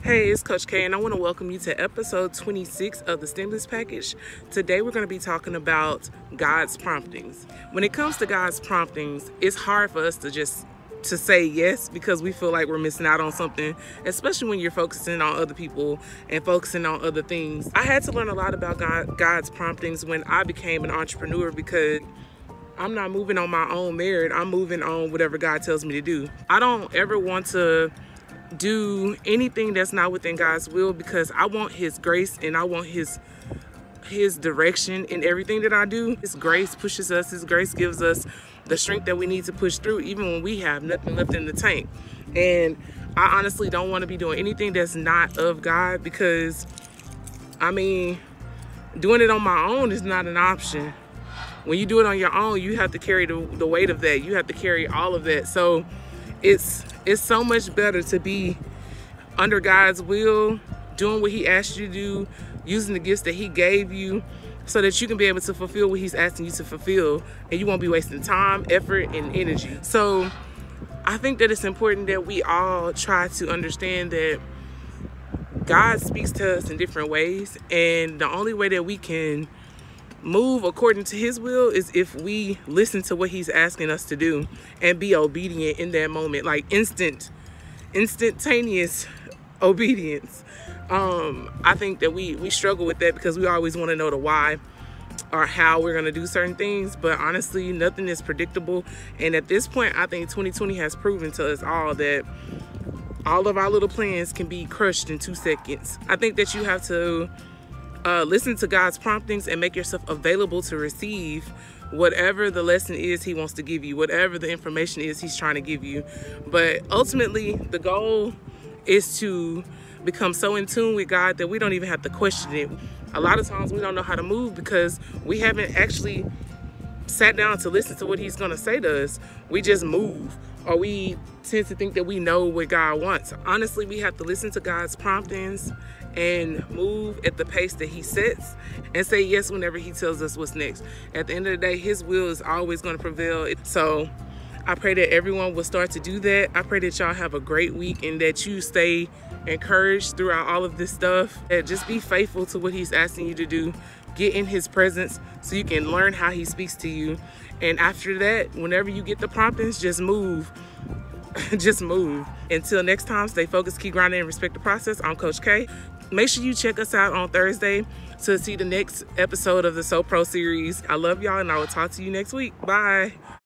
Hey, it's Coach K, and I want to welcome you to episode 26 of the Stimulus Package. Today, we're going to be talking about God's promptings. When it comes to God's promptings, it's hard for us to say yes because we feel like we're missing out on something, especially when you're focusing on other people and focusing on other things. I had to learn a lot about God's promptings when I became an entrepreneur because I'm not moving on my own merit. I'm moving on whatever God tells me to do. I don't ever want to do anything that's not within God's will because I want His grace and I want His direction in everything that I do. His grace pushes us. His grace gives us the strength that we need to push through even when we have nothing left in the tank. And I honestly don't want to be doing anything that's not of God because, I mean, doing it on my own is not an option. When you do it on your own, you have to carry the weight of that. You have to carry all of that. So it's so much better to be under God's will, doing what He asked you to do, using the gifts that He gave you so that you can be able to fulfill what He's asking you to fulfill, and you won't be wasting time, effort, and energy. So I think that it's important that we all try to understand that God speaks to us in different ways, and the only way that we can move according to His will is if we listen to what He's asking us to do and be obedient in that moment, like instantaneous obedience. I think that we struggle with that because we always want to know the why or how we're going to do certain things, but honestly, nothing is predictable. And at this point, I think 2020 has proven to us all that all of our little plans can be crushed in 2 seconds. I think that you have to listen to God's promptings and make yourself available to receive whatever the lesson is He wants to give you, whatever the information is He's trying to give you. But ultimately, the goal is to become so in tune with God that we don't even have to question it. A lot of times we don't know how to move because we haven't actually sat down to listen to what He's going to say to us. We just move, or we tend to think that we know what God wants. Honestly, we have to listen to God's promptings and move at the pace that He sets and say yes whenever He tells us what's next. At the end of the day, His will is always going to prevail. So I pray that everyone will start to do that. I pray that y'all have a great week and that you stay encouraged throughout all of this stuff. And just be faithful to what He's asking you to do. Get in His presence so you can learn how He speaks to you. And after that, whenever you get the promptings, just move. Just move. Until next time, stay focused, keep grinding, and respect the process. I'm Coach K. Make sure you check us out on Thursday to see the next episode of the So Pro series. I love y'all, and I will talk to you next week. Bye.